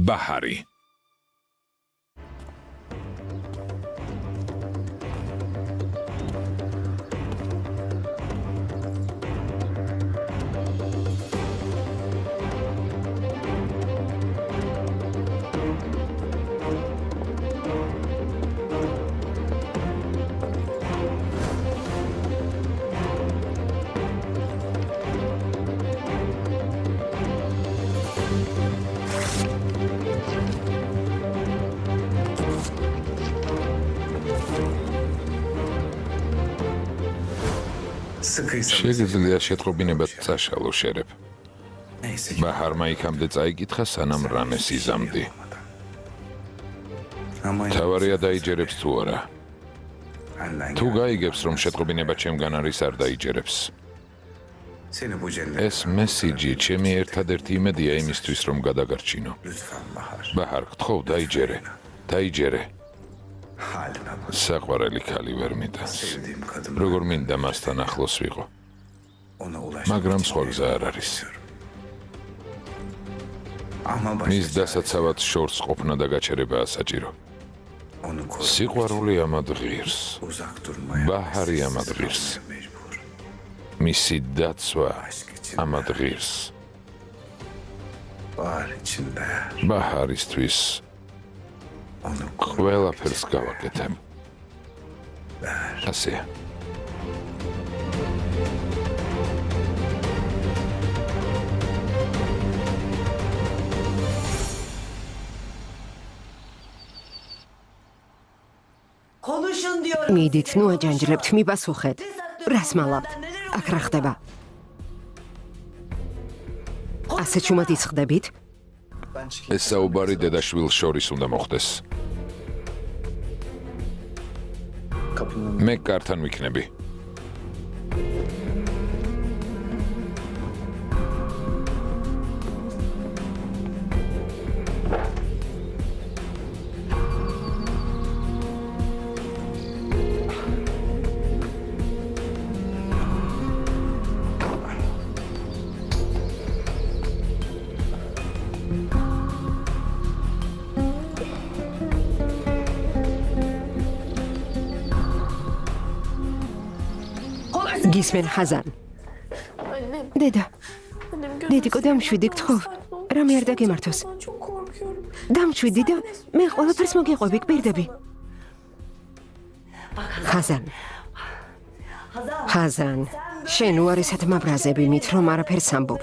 ბაჰარი. შეგიძლია შეტყობინებად წაშალო შერებ. ბაჰარმა იქამდე წაიკითხა, სანამ რამეს იზამდი. თავარია დაიჯერებს თუ არა. თუ გაიგებს, რომ შეტყობინება ჩემგან არის, არ დაიჯერებს. ეს მესიჯი ჩემი ერთადერთი იმედია იმისთვის, რომ გადაგარჩინო. ბაჰარ, გთხოვ, დაიჯერე. დაიჯერე. საყვარელი ქალი ვერ მიტანს. როგორ მინდა მასთან ახლოს ვიყო. მაგრამ სხვა გზა არ არის. მის დასაცავად შორს ყოფნა და გაჩერებაა საჭირო. სიყვარული ამად ღირს. ბაჰარი ამად ღირს. მისი დაცვა ამად ღირს. ბაჰარისთვის ყველაფერს გავაკეთებ. ასეა. მიდით, ნუ აჯანჯრებთ, მიპასუხეთ. რას მალავთ? აქ რა ხდება? ასე ჩუმად იცხდებით? ეს საუბარი დედაშვილს შორის უნდა მოხდეს. მე კართან ვიქნები. გისმენ ხაზან. დედა, დედიკო, დამშვიდი, გთხოვ, რამე არ დაგემართოს. დამშვიდი და მე ყველაფერს მოგიყვები, გპირდები. ხაზან, შენ უარესად მაბრაზები მით, რომ არაფერს ამბობ.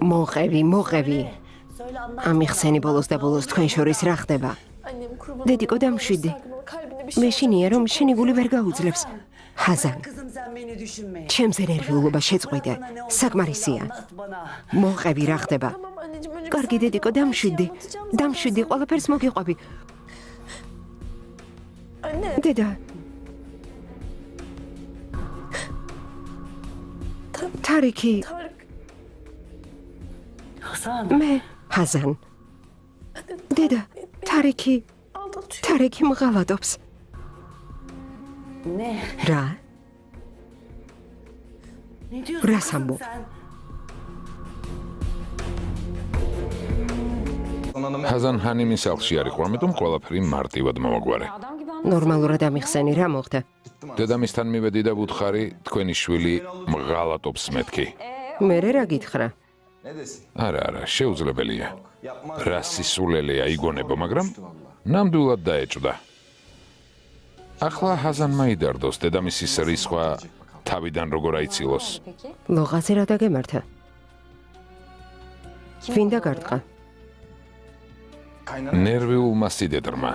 მოყევი. ამიხსენი ბოლოს და ბოლოს თქვენ შორის რა ხდება? დედიკო, დამშვიდი. მეშინია, რომ შენი გული ვერ გაუძლებს. ხაზან, ჩემზე ნერვიულობა შეწყვიტე, საკმარისია. მოყევი, რა ხდება? კარგი დედიკო, დამშვიდი, ყველაფერს მოგიყვები. დედა. თარიკი. მე, ხაზან. დედა, თარიკი მღალატობს. რა? რას ამბობ? ხაზან ჰანიმის სახლში არ იყო, ამიტომ ყველაფერი მარტივად მოვაგვარე. ნორმალურად ამიხსენი, რა მოხდა? დედამისთან მივედი და ვუთხარი, თქვენი შვილი მღალატობს მეთქი. მერე რა გითხრა? არა, შეუძლებელია. რა სისულელეა იგონებო, მაგრამ ნამდვილად დაეჭვდა. ახლა ჰაზანმა იდარდოს, დედამისის რისხვა თავიდან როგორ აიცილოს. ლოღაზე რა დაგემართა? ვინ დაგარტყა? ნერვიულმა სიდედრმა.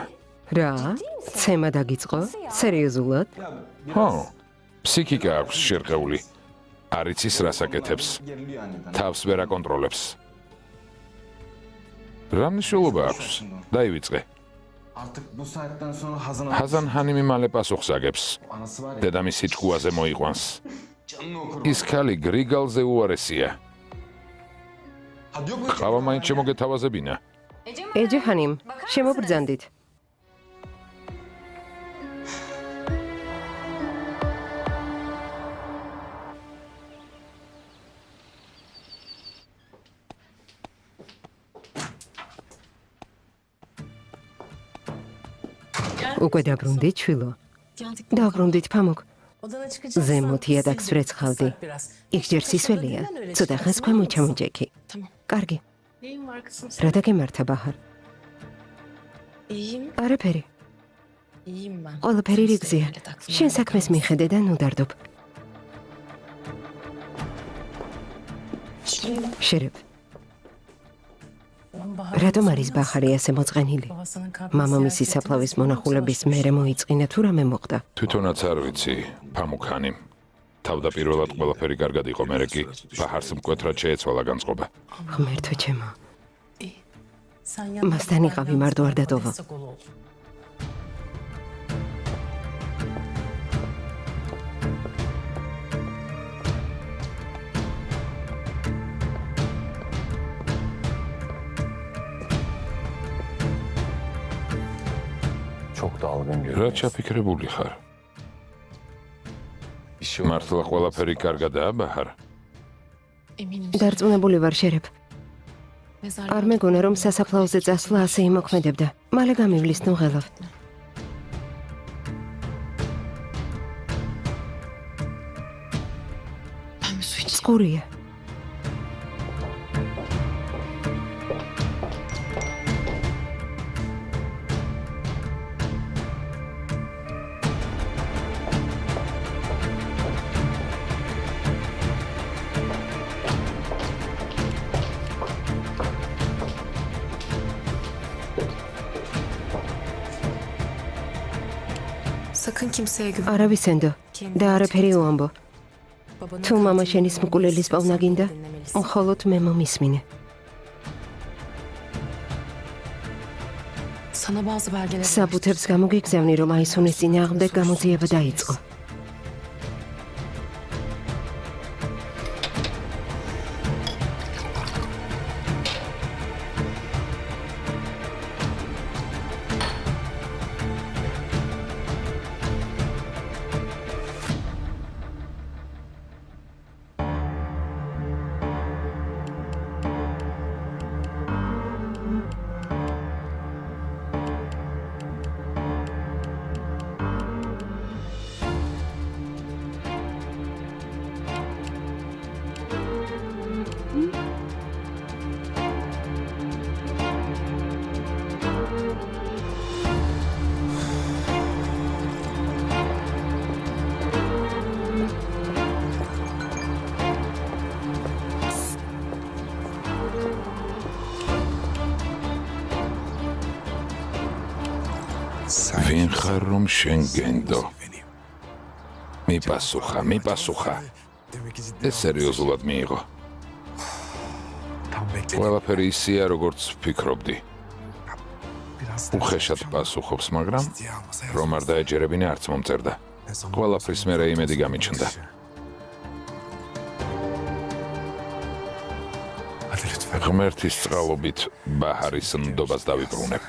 რა? ცემა დაგიწყო? სერიოზულად? ხო, ფსიქიკა აქვს შერყეული. არ იცის რას აკეთებს. თავს ვერ აკონტროლებს. რა მნიშვნელობა აქვს? დაივიწყე. ჰაზან ჰანიმი მალე პასუხს აგებს. დედამისი ჭკუაზე მოიყვანს. ის ქალი გრიგალზე უარესია. ყავა მაინც შემოგეთავაზებინა. ეჯე ჰანიმ, შემობრძანდით. უკვე დაბრუნდით, შვილო? დაბრუნდით, ფამუქ. ზემოთ იადაკს ვრეცხავდი. იქ ჯერ სისველია, ცოტა ხანს ქვემოთ ჩამოჯექი. კარგი. რა დაგემართა, ბაჰარ? არაფერი. ყველაფერი რიგზეა. შენ საქმეს მიხედე და ნუ დარდობ. შერებ. რატომ არის ბაჰარი ასე მოწყენილი? მამამისი საფლავის მონახულების მერე მოიწყინა თუ რამე მოხდა? თვითონაც არ ვიცი, ფამუქანი. თავდაპირველად ყველაფერი კარგად იყო, მერე კი ბაჰარს მკვეთრად შეეცვალა განწყობა. ღმერთო ჩემო. მასთან იყავი, მარტო არ დატოვა. რა ჩაფიქრებული ხარ? მართლა ყველაფერი კარგადაა, ბაჰარ? დარწმუნებული ვარ, შერებ. არ მეგონა, რომ სასაფლაოზე წასვლა ასე იმოქმედებდა. მალე გამივლის, ნუ ღელავ. წყურია. არავისენდო და არაფერი უამბო. თუ მამა შენის მკვლელის პოვნა გინდა, მხოლოდ მე მომისმინე. საბუთებს გამოგიგზავნი, რომ აისუნის წინააღმდეგ გამოძიება დაიწყო. ვინ ხარ რომ შენ გენდო? მიპასუხა. ეს სერიოზულად მიიღო. ყველაფერი ისეა, როგორც ვფიქრობდი. უხეშად პასუხობს, მაგრამ რომ არ დაეჯერებინა, არც მომწერდა. ყველაფრის მერე იმედი გამიჩნდა. ღმერთის წყალობით ბაჰარის ნდობას დავიბრუნებ.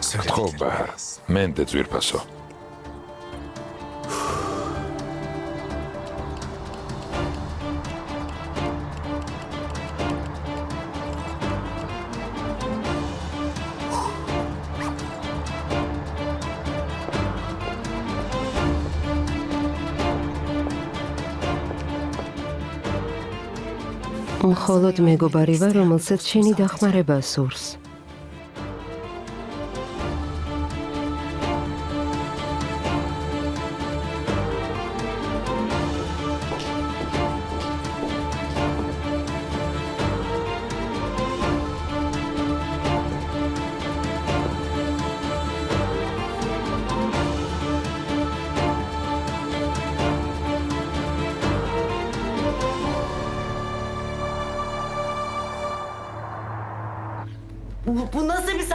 ხო, ბაჰარ, მენდე ძვირფასო. მხოლოდ მეგობარი ვარ, რომელსაც შენი დახმარება სურს.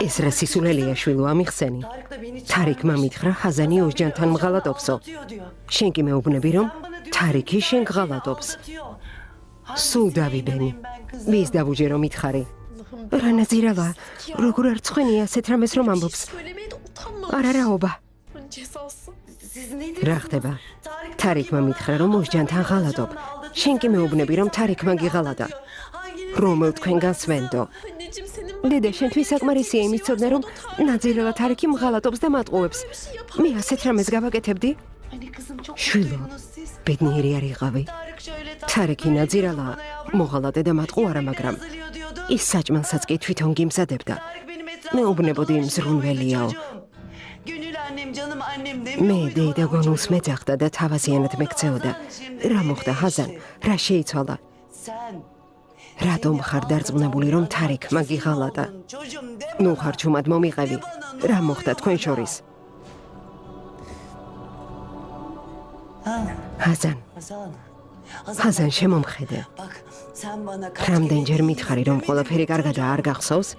ეს რა სისულელია, შვილო, ამიხსენი. თარიქმა მითხრა, ხაზანი ოსჯანთან მღალატობსო. შენ კი მეუბნები, რომ თარიქი შენ გღალატობს. სულ დავიბენი. ვის დავუჯე, რომ მითხარი? რა ნაძირავა, როგორ არ ცხენია ასეთ რამეს რომ ამბობს. არაობა. რა ხდება? თარიქმა მითხრა, რომ ოსჯანთან ღალატობ. შენ კი მეუბნები, რომ თარიქმა გიღალატა. რომელ თქვენგანს ვენდო. დედა, შენთვის საკმარისია იმის ცოდნა, რომ ნაძირელა თარიქი მღალატობს და მატყუებს. მე ასეთ რამეს გავაკეთებდი? შვილო, ბედნიერი არ იყავი. თარიქი ნაძირალა, მოღალატე და მატყუარა, მაგრამ ის საჭმელსაც კი თვითონ გიმზადებდა. მეუბნებოდი მზრუნველიაო. მე დედა გონულს მეძახდა და თავაზიანად მეკცეოდა. რა მოხდა, ჰაზან? რა შეიცვალა? რატომ ხარ დარწმუნებული, რომ თარიქმა გიღალატა? ნუ ხარ ჩუმად მომიყევი. რა მოხდა თქვენ შორის? ჰაზან, შემომხედე. რამდენჯერ მითხარი, რომ ყველაფერი კარგადაა, არ გახსოვს?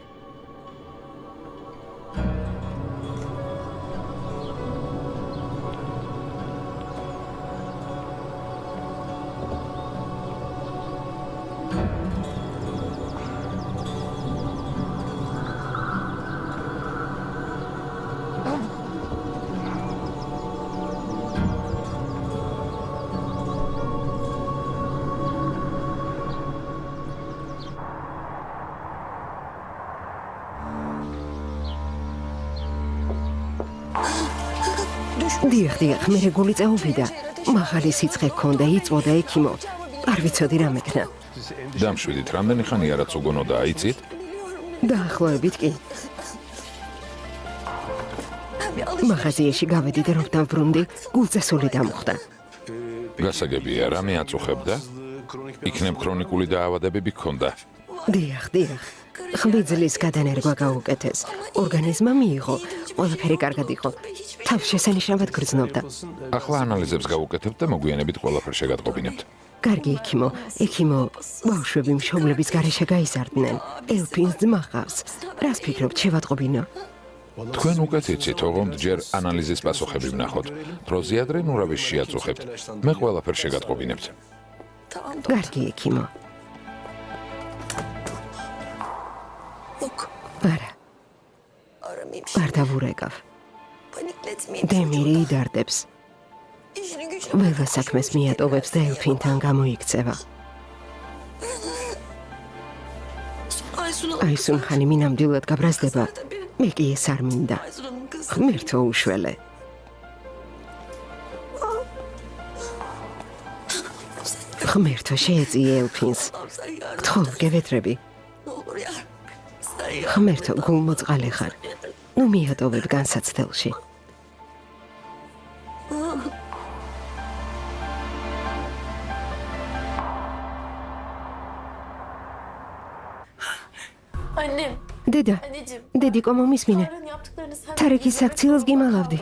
დიახ, მე გული წაუვიდა. მაღალი სიცხე ჰქონდა, იწვოდა ექიმო. არ ვიცოდი რა მექნა. დამშვიდით, რამდენი ხანია რაც უგონოდა, აიცით? დაახლოებით კი. მაღაზიაში გავედი და რომ დავბრუნდი, გულწესული დამხვდა. გასაგებია, რამე აწუხებდა? იქნებ ქრონიკული დაავადებები ჰქონდა. დიახ. ღვიძლის გადანერგვა გაუკეთეს. ორგანიზმმა მიიღო. ყველაფერი კარგად იყო. თავს შესანიშნავად გრძნობდა. ახლა ანალიზებს გავუკეთებთ და მოგვიანებით ყველაფერს შეგატყობინებთ. კარგი ექიმო, ბავშვები მშობლების გარეშე გაიზარდნენ. ელფინს ძმა ჰყავს. რას ფიქრობთ, შევატყობინო? თქვენ უკეთ იცით, ოღონდ ჯერ ანალიზის პასუხები ვნახოთ. დროზე ადრე ნურავის შეაწუხებთ. მე ყველაფერს შეგატყობინებთ. კარგი ექიმო. არა. არ დავურეკავ. დემირი იდარდებს. ყველა საქმეს მიატოვებს და ელფინთან გამოიქცევა. აისუნხანი მინამდვილად გაბრაზდება. მე კი ეს არ მინდა. ღმერთო უშველე. ღმერთო შეეწიე ელფინს. გთხოვ, გევედრები. ღმერთო, გულმოწყალე ხარ. ნუ მიატოვებ განსაცდელში. დედა, დედიკო მომისმინე. თარიქის საქციელს გიმალავდი.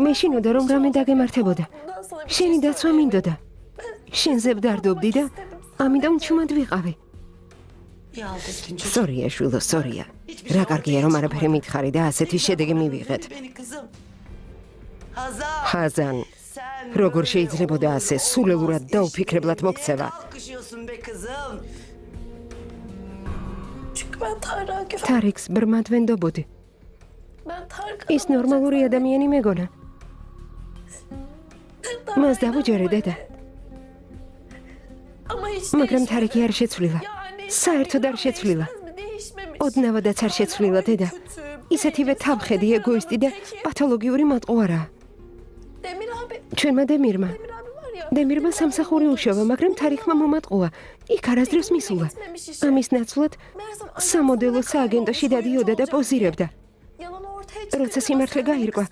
მე შინოდა რომ რამე დაგემართებოდა. შენი დაცვა მინდოდა. შენზე ვდარდობდი და ამიტომ ჩუმად ვიყავი. სორია, შვილო, სორია. რა კარგია რომ არაფერი მითხარი და ასეთი შედეგი მივიღეთ. ჰაზან, როგორ შეიძლებოდა ასე სულელურად დაუფიქრებლად მოქცევა? თარიქს ბრმად ვენდობოდი. ის ნორმალური ადამიანი მეგონა. მას დავუჯერე, დედა. მაგრამ თარიქი არ შეცვლილა. საერთოდ არ შეცვლილა. ოდნავადაც არ შეცვლილა, დედა. ისეთივე თავხედი, ეგოისტი და პათოლოგიური მატყუარაა. ჩვენმა დემირმა სამსახური უშოვა, მაგრამ თარიქმა მომატყუა. იქ არასდროს მისულა. ამის ნაცვლად სამოდელო სააგენტოში დადიოდა და პოზირებდა. როცა სიმართლე გაირკვა,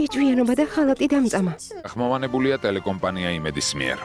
იჭვიანობა და ხალატი დამწამა. ახმოვანებულია ტელეკომპანია იმედის მიერ.